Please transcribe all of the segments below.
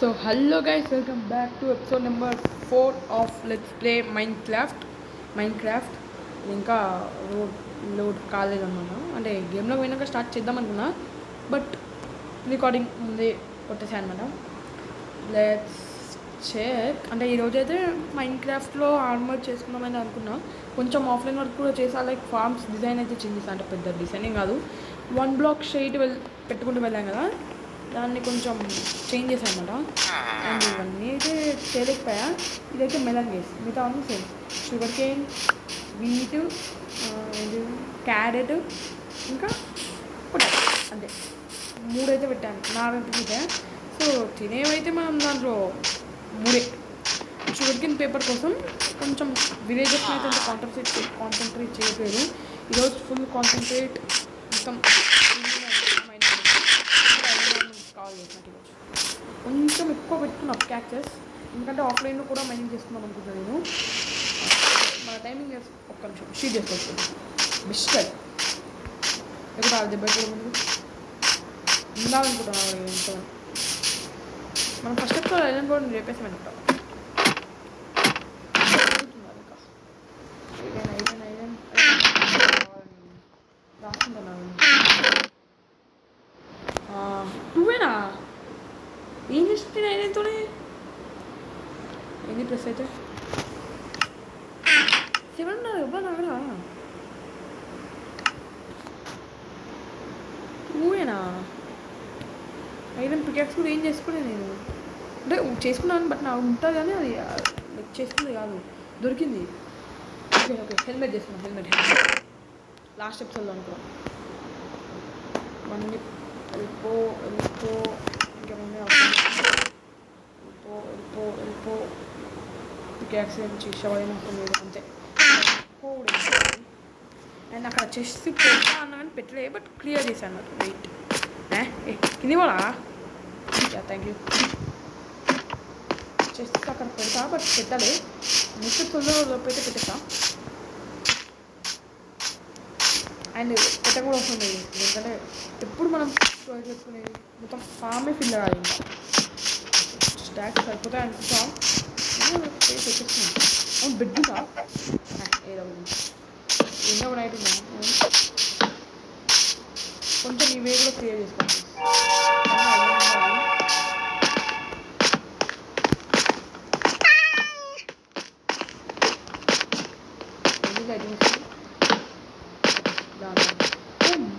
So hello guys, welcome back to episode number 4 of Let's Play Minecraft. ఇంకా load కాలేదన్నమాట. అంటే గేమ్లో పోయినాక start చేద్దాం అనుకున్నా, బట్ రికార్డింగ్ ముందే కొట్టేసాను అనమాట. Let's check. అంటే ఈరోజు అయితే మైన్క్రాఫ్ట్లో ఆర్మర్ చేసుకుందామని అనుకున్నా. కొంచెం ఆఫ్లైన్ వర్క్ కూడా చేసా, లైక్ ఫార్మ్స్ డిజైన్ అయితే చేంజ్, అంటే పెద్ద డిజైనింగ్ కాదు, 1 బ్లాక్ షీట్ పెట్టుకుంటూ వెళ్ళాం కదా, దాన్ని కొంచెం చేంజ్ చేశాను అనమాట. అండ్ ఇవన్నీ అయితే చేయలేకపోయా. ఇదైతే మెలన్ గేస్, మిగతా అన్నీ సేమ్. షుగర్ కేన్, వీట్, ఇది క్యారెట్, ఇంకా పొటాటో, అంతే 3 అయితే పెట్టాను, 4 పెట్టాను. సో తినేవైతే మనం దాంట్లో 3. షుగర్ కేన్ పేపర్ కోసం కొంచెం విలేజెస్ అయితే కాన్సన్ట్రేట్ చేయట్లేదు. ఈరోజు ఫుల్ కాన్సన్ట్రేట్ మొత్తం కాల్ చేసినట్టు ఈరోజు కొంచెం ఎక్కువ పెట్టుకున్నాం క్యాక్సెస్, ఎందుకంటే ఆఫ్లైన్లో కూడా మైనింగ్ చేసుకుందాం అనుకుంటున్నాను నేను. మన టైమింగ్ ఒక్క నిమిషం షీట్ చేసుకోవచ్చు బెస్ట్. ఎక్కడ దెబ్బ ముందు ఉండాలనుకుంటున్నాను ఎంతో. మనం ఫస్ట్ ఎపిసోడ్ ఐరన్ కూడా రేపేసాం అనుకుంటాం. ఐరన్ రాసుకుంటున్నాను. 2 ఏం చేస్తుంది ఐరన్తోనే? ఎన్ని ప్లస్ అయితే 7 ఉన్నారు ఇవ్వాలి అక్కడ. 2 ఐరన్ పికాక్స్ కూడా ఏం చేసుకోలేదు నేను. అంటే చేసుకున్నాను, బట్ నాకు ఉంటుంది కానీ అది చేసుకుంది కాదు, దొరికింది. ఓకే ఓకే, హెల్మెట్ చేసుకున్నాను. హెల్మెట్ లాస్ట్ ఎపిసోడ్లో అనుకో. ఇవన్నీ వెళ్ళిపో ఇంకేమన్నా వెళ్ళిపో పికాక్స్ చేసేవాళ్ళని ఉంటుంది అంతే. అండ్ అక్కడ చెస్ పెడతా అన్నా కానీ పెట్టలే, బట్ క్లియర్ చేశాను అన్నట్టు. వెయిట్ కింది కూడా థ్యాంక్ యూ. చెస్ అక్కడ పెడతా, బట్ పెట్టలే. నెక్స్ట్ తొందరగా అయితే పెట్టేస్తా. అండ్ పెట్ట కూడా వస్తుంది, ఎందుకంటే ఎప్పుడు మనం స్టోరేజ్ పెట్టుకునేది మొత్తం ఫామే ఫిల్ అవ్వాలి. ఇంకా స్టాక్స్ సరిపోతాయి అనుకుంటాం. పెట్టేస్తున్నాం. అవును బెడ్గా ఏదో ఎన్నో ఒక నైట్ ఉందా, కొంచెం ఇవే కూడా క్లియర్ చేసుకోండి.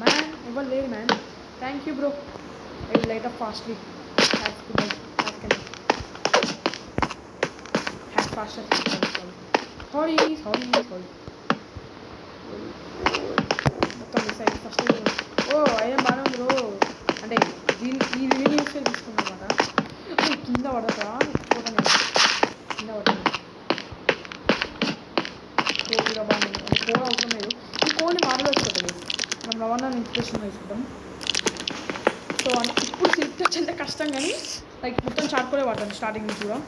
మ్యాన్ ఇవ్వాలి లేదు man. Thank you bro. I will light up fastly has faster. Sorry మొత్తం మిస్ అయ్యి ఫస్ట్. ఓ ఐరన్ బాగానే ఉంది బ్రో. అంటే ఈ రివ్యూస్ తీసుకున్నాం అన్నమాట. కింద పడతా కింద పడతాను. కోడిగా బాగుంది, అంటే కోడ అవసరం లేదు. ఈ కోడిని మామూలు వేసుకోవట్లేదు, మనం రవాణా ఇన్స్పిరేషన్ వేసుకుంటాం. సో ఇప్పుడు సిల్క్ టచ్ అంటే కష్టం, కానీ లైక్ మొత్తం చాటుకోలే వాడతాను స్టార్టింగ్ నుంచి కూడా.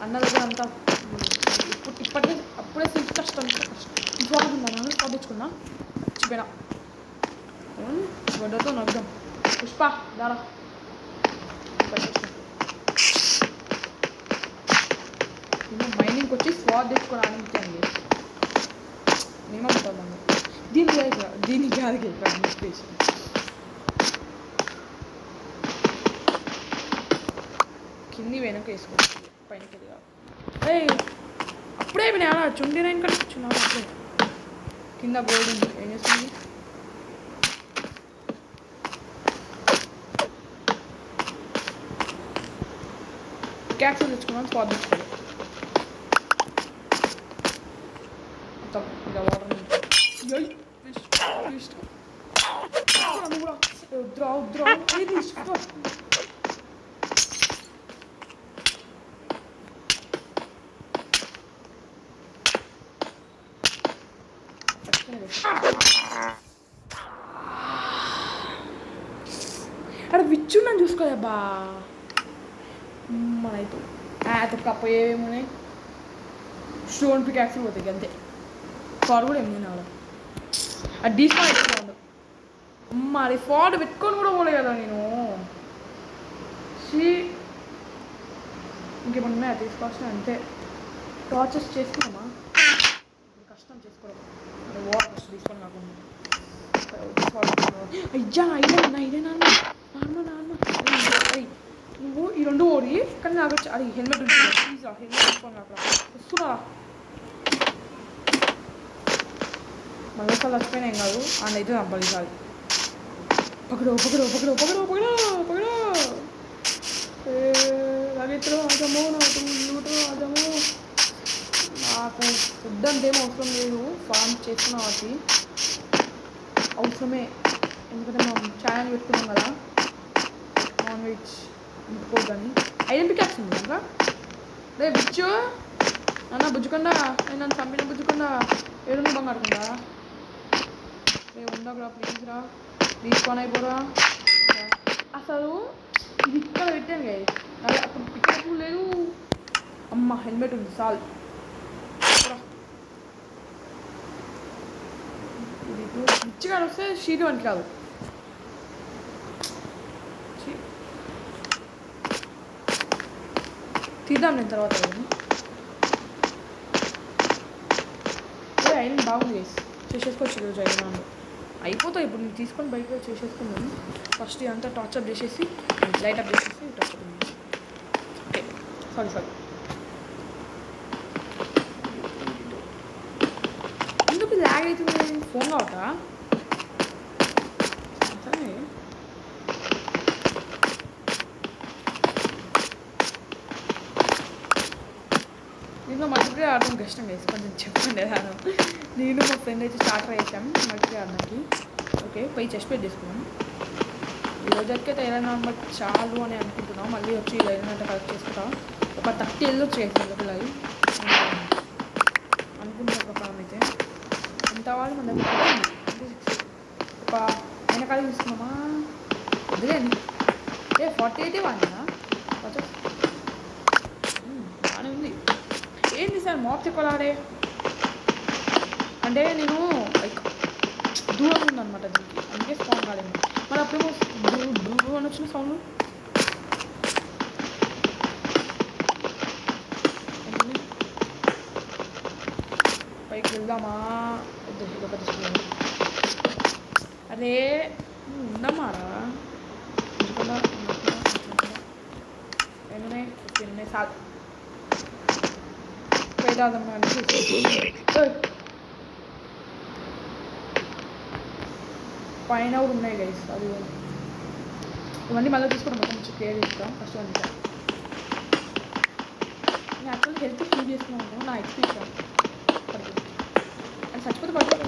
అన్న దగ్గర అంతా ఇప్పటికే అప్పుడే సిల్క్ కష్టం బాగుందా. స్టాప్ తెచ్చుకున్నా, మర్చిపోయినా. గొడ్డతో నగ్గుదాం. పుష్ప దారా మైనింగ్కి వచ్చి స్వాడ్ తెచ్చుకోవడానికి అండి. మేమంటాం దీనికి కాదు ఇన్స్పిరేషన్. కింది వెనక వేసుకోవచ్చు, పైనకి కాదు. అప్పుడే నేను 29 కంటే కూర్చున్నాను. అప్పుడే కింద గోల్డ్ ఉంది. ఏం చేస్తుంది? క్యాక్స్ తెచ్చుకున్నాను, స్పాట్ తెచ్చుకోవాలి మొత్తం. ఇలా వాటర్ అక్కడ విచ్చున్నాను చూసుకోలే బా. మనైతే తప్పపోయేమోనాయి. స్టోన్ పికాక్స్ పోతాయి అంతే. ఫార్ కూడా ఏమి ఆడ అది డీస్పాట్ పెట్టుకోండు. మరి ఫాడ్ పెట్టుకొని కూడా పోలే కదా నేను. ఇంకేమన్నా తీసుకోవాల్సిన అంతే. టార్చెస్ చేసుకున్నామా, కష్టం చేసుకోవడం. వాటర్ ఫస్ట్ తీసుకొని కాకుండా అయ్యా ఐడేనా అది నువ్వు ఈ 2 ఓడి కానీ నాకు అది హెల్మెట్ ఉంది ప్లీజ్ హెల్మెట్ తీసుకొని అక్కడ వస్తున్నా. మళ్ళీ సార్లు వచ్చిపోయినా ఏం కాదు, అయితే నవ్వాలి సార్. పకడో లగెత్తులో ఆదమో ఆదమో. నాకు ఫుడ్ అంతేం అవసరం లేదు, ఫామ్ చేస్తున్నా వాటి అవసరమే. ఎందుకంటే మనం ఛానల్ పెట్టుకున్నాం కదా, నాన్ వెజ్ ఇంకోదని. ఐడెంటిటీ క్యాప్స్ ఉంది కదా రే బిచ్చు నన్ను బుజ్జుకుండా, నేను నన్ను చంపిన బుజ్జుకుండా ఏడున్న బంగారుకుండా రే ఉండకురా ప్లీజ్ రా, తీసుకొని అయిపోరా. అసలు ఇది ఇక్కడ పెట్టాను కదా, అదే అప్పుడు పికప్ లేదు. అమ్మ హెల్మెట్ ఉంది చాలు. ఇది పిచ్చిగా వస్తే షీట్ వంటి కాదు. తీద్దాం నేను తర్వాత. అయినా బాగుంది చేసేసుకోవచ్చు ఈరోజు. అయిపోతాయి ఇప్పుడు నేను తీసుకొని బయట చేసేసుకున్నాను. ఫస్ట్ ఇదంతా టార్చ్ అప్ చేసేసి లైట్ అప్ చేసేసి టార్చ్ అప్. ఓకే సారీ ఎందుకు ల్యాగ్ అవుతుంది ఫోన్ కావటా? సరే దీంట్లో మల్టీప్లేయర్ ఆడడం కష్టం వేసి కొంచెం చెప్పండి. నేను మా ఫ్రెండ్ అయితే స్టార్టర్ వేసాం మల్టీప్లేయర్ ఆడడానికి. ఓకే పోయి చెస్ట్ ప్లేట్ చేసుకున్నాం. ఈరోజుకే ఐరన్ ఆర్మర్ చాలు అని అనుకుంటున్నాం. మళ్ళీ వచ్చి ఐరన్ అంటే కలెక్ట్ చేసుకుంటాం. ఒక 30 వెళ్ళొచ్చు చేసి పిల్లలు అనుకుంటున్న ప్రకారం అయితే. ఎంత వాళ్ళు మన దగ్గర ఒక వెనకాల తీసుకున్నామా వదిలేండి. 48 వాడినా బాగానే ఉంది. ఏంటి సార్ మాప్ చెప్పాలాడే అంటే నేను లైక్ దూరంగా ఉందన్నమాట దీనికి, అందుకే స్పాన్ కాలేదు. మరి అప్పుడేమో బ్లూ అని వచ్చిన సౌండ్. పైకి వెళ్దామా ఇదొక తీసుకున్నాను. అరే ఉండమారా ఏమన్నా తిన్నే సాగు పేదాదమ్మా. పైన కూడా ఉన్నాయి గైస్, అది ఇవన్నీ మళ్ళీ తీసుకుంటాం. మొత్తం క్లియర్ చేస్తాం ఫస్ట్ వన్. నేను యాక్చువల్గా హెల్త్ ఫీల్ చేసుకున్నాను నా ఎక్స్పీరియన్స్. అది చచ్చిపోతే పడుతుంది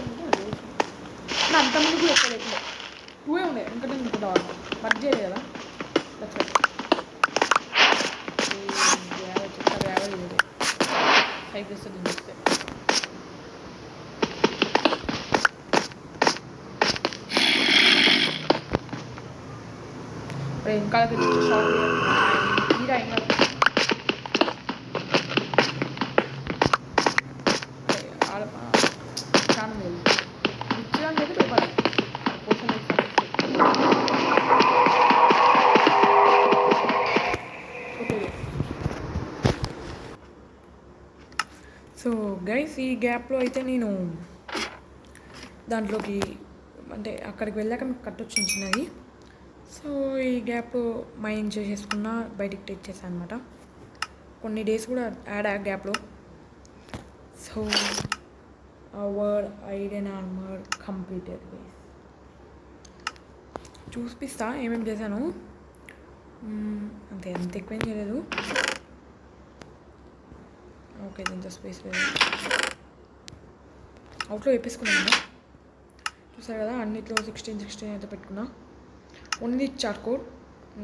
నా అంతమంది కూడా ఎక్కువ లేకుండా 2 ఉండే ఎందుకంటే నేను వర్క్ చేయలేదు కదా. చెప్తారు 50 లేదు 5 చేస్తుంది చూస్తే. ఇంకా షాప్ ఈడ ఇంకా చాలా లేదు ఇచ్చిగా లేదు పేపర్ పోషన్. సో గైస్ ఈ గ్యాప్లో అయితే నేను దాంట్లోకి అంటే అక్కడికి వెళ్ళాక మీకు కట్టొచ్చింది చిన్నది. సో ఈ గ్యాప్ మైండ్ చేసేసుకున్నా బయటికి తెచ్చేసాను అనమాట. కొన్ని డేస్ కూడా యాడ్ ఆ గ్యాప్లో. So our iron armour completed guys. చూపిస్తా ఏమేమి చేశాను. అంత ఎక్కువేం చేయలేదు. ఓకే దీంతో స్పేస్ లేదు. అవుట్లో వేపేసుకున్నాను చూసారు కదా, అన్నిట్లో 16 అయితే పెట్టుకున్నా. Only charcoal.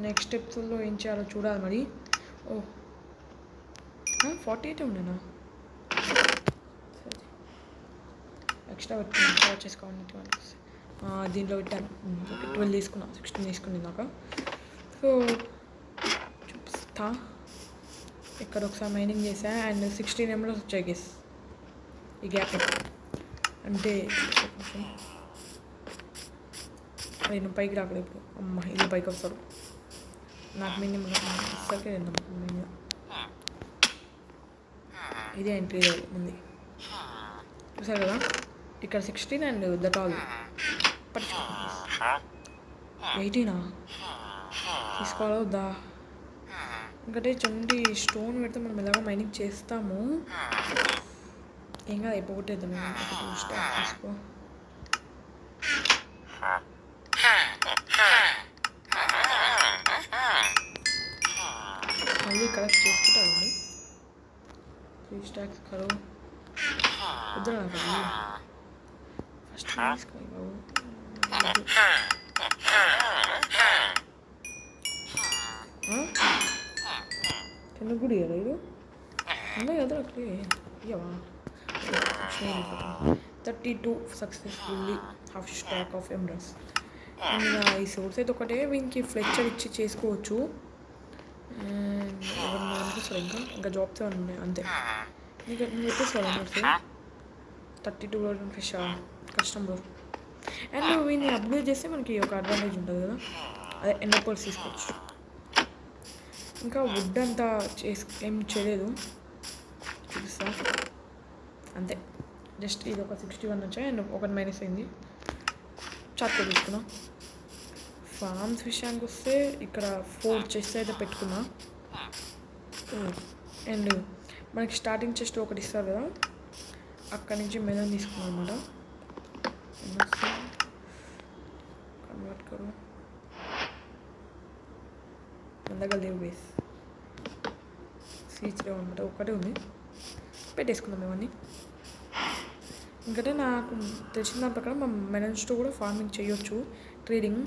నెక్స్ట్ స్టెప్స్లో ఏం చేయాలో చూడాలి మరి. 48 ఉండేనా సరే ఎక్స్ట్రా పెట్టుకున్నా చేసుకోవాలి. దీంట్లో పెట్టాను 12 తీసుకున్నా 16 తీసుకుని దాకా. సో చూపిస్తా. ఇక్కడ ఒకసారి మైనింగ్ చేసా అండ్ 16 ఎంఎల్స్ వచ్చాయి గెస్ ఈ గ్యాప్. అంటే నేను పైకి రాకలేదు ఇప్పుడు. అమ్మ ఇది పైకి వస్తాడు నాకు మినిమం ఇస్తాకే మినిమం ఇదే ఎంట్రీ లెవెల్ ఉంది చూసారు కదా. ఇక్కడ 16 అండ్ దట్ ఆల్ పట్టించుకోండి. 18 తీసుకోవాలా వద్దా? ఇంకటే 20 స్టోన్ పెడితే మనం ఎలాగో మైనింగ్ చేస్తాము. ఏం కాదు అయిపోగొట్టేద్దాం. ఒక 2 స్టాక్ తీసుకో. మళ్ళీ కలెక్ట్ చేసుకుంటారండి. 3 స్టాక్స్ కరువు వద్దా నాకు ఫస్ట్ తీసుకోవాలి బాబు. కింద గుడి కదా ఇది ఉన్నాయి కదా అక్కడే ఇవ్వవా. 32 successfully half stock of emeralds. And ఈ సోర్స్ అయితే ఒకటే వీనికి ఫ్లెక్చర్ ఇచ్చి చేసుకోవచ్చు. అండ్ ఎవరు అనిపిస్తారు ఇంకా జాబ్స్ ఏమైనా ఉన్నాయి అంతే. ఇంకా నువ్వు చెప్పేసుకోవాలి అనిపిస్తే 32 ఫిష్ కష్టం బ్రో. అండ్ వీడిని అప్గ్రేడ్ చేస్తే మనకి ఒక అడ్వాంటేజ్ ఉంటుంది కదా, అదే ఎన్నోపల్స్ తీసుకోవచ్చు. ఇంకా వుడ్ అంతా ఏం చేయలేదు చూపిస్తా అంతే. జస్ట్ ఇది ఒక 61 వచ్చాయి అండ్ ఒకటి మైనస్ అయింది. చార్కో తీసుకున్నా. ఫార్మ్స్ విషయానికి వస్తే ఇక్కడ 4 చెస్ట్ అయితే పెట్టుకున్నా. అండ్ మనకి స్టార్టింగ్ చెస్ట్ ఒకటి ఇస్తారు కదా, అక్కడి నుంచి మెలన్ తీసుకున్నాం అనమాట. కన్వర్ట్ కరు మన దగ్గర లేవు బేస్ సీట్స్ లేవు అనమాట, ఒక్కటే ఉంది. పెట్టేసుకుందాం ఇవన్నీ. ఇంకంటే నాకు తెలిసిన దాని ప్రకారం మనం మెలన్స్తో కూడా ఫార్మింగ్ చేయొచ్చు, ట్రేడింగ్.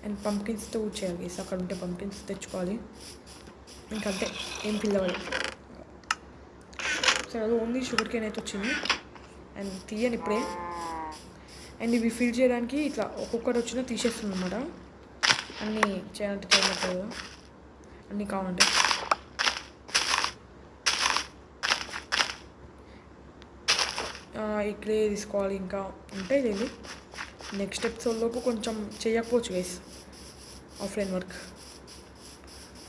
అండ్ పంప్కిన్స్తో కూడా చేయాలి గేస్. అక్కడ ఉంటే పంప్కిన్స్ తెచ్చుకోవాలి. ఇంకంతే, ఏం ఫిల్ అవ్వాలి. సరే అది ఓన్లీ షుగర్ కేన్ అయితే వచ్చింది అండ్ తీయని ఇప్పుడే. అండ్ ఇవి ఫిల్ చేయడానికి ఇట్లా ఒక్కొక్కటి వచ్చినా తీసేస్తుంది అనమాట. అన్నీ చేయాలంటే టైం అవుతుంది కదా, అన్నీ కావాలంటే. ఇక్కడే తీసుకోవాలి. ఇంకా ఉంటాయి లేదు. నెక్స్ట్ ఎపిసోడ్లోపు కొంచెం చేయకపోవచ్చు గైస్ ఆఫ్లైన్ వర్క్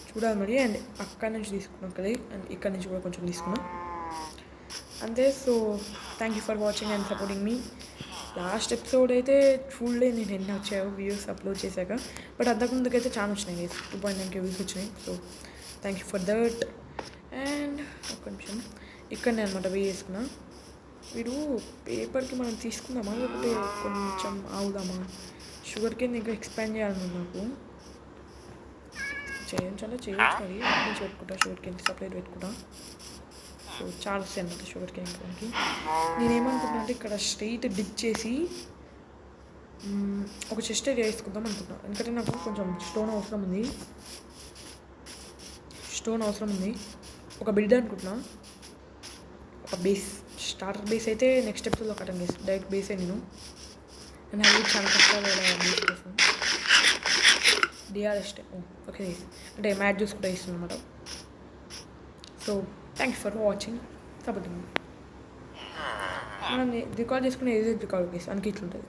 చూడాలి మరి. అండ్ అక్కడి నుంచి తీసుకున్నాం కదా, అండ్ ఇక్కడ నుంచి కూడా కొంచెం తీసుకున్నాం అంతే. So thank you for watching and supporting me. Last episode అయితే చూడలే నేను ఎన్ని వచ్చాయో వ్యూస్ అప్లోడ్ చేశాక, బట్ అంతకుముందుకైతే చాలా వచ్చినాయి గైస్, 2.9K వ్యూస్ వచ్చినాయి. So thank you for that. And ఒక్క నిమిషం ఇక్కడనే అనమాట వే చేసుకున్నా. వీడు పేపర్కి మనం తీసుకుందామా లేకపోతే కొంచెం ఆగుదామా? షుగర్ కేన్ ఇంకా ఎక్స్పాండ్ చేయాలన్నా నాకు చేయించాలా చేయొచ్చు. మరి నుంచి పెట్టుకుంటా షుగర్ కేన్ సపరేట్ పెట్టుకుంటా. సో చాలా వస్తాయి అన్నమాట షుగర్ కేన్ దానికి. నేనేమనుకుంటున్నా అంటే ఇక్కడ స్ట్రైట్ డిప్ చేసి ఒక చెస్ట్ ఏరియా వేసుకుందాం అనుకుంటున్నా. ఎందుకంటే నాకు కొంచెం స్టోన్ అవసరం ఉంది. ఒక బిల్డ్ అనుకుంటున్నా, ఒక బేస్ స్టార్టర్ బేస్ అయితే నెక్స్ట్ ఎపిసోడ్లో కట్టం చేసి డైరెక్ట్ బేసే నేను. అండ్ అది చాలా కష్టాలు బేస్ కోసం డిఆర్ఎస్ ఓకే అంటే మ్యాచ్ చూసుకుంటూ ఇస్తుంది అనమాట. So thank you for watching supporting. మనం రికార్డ్ చేసుకునే ఏది రికార్డ్ కేసు అందుకే ఇట్లుంటుంది.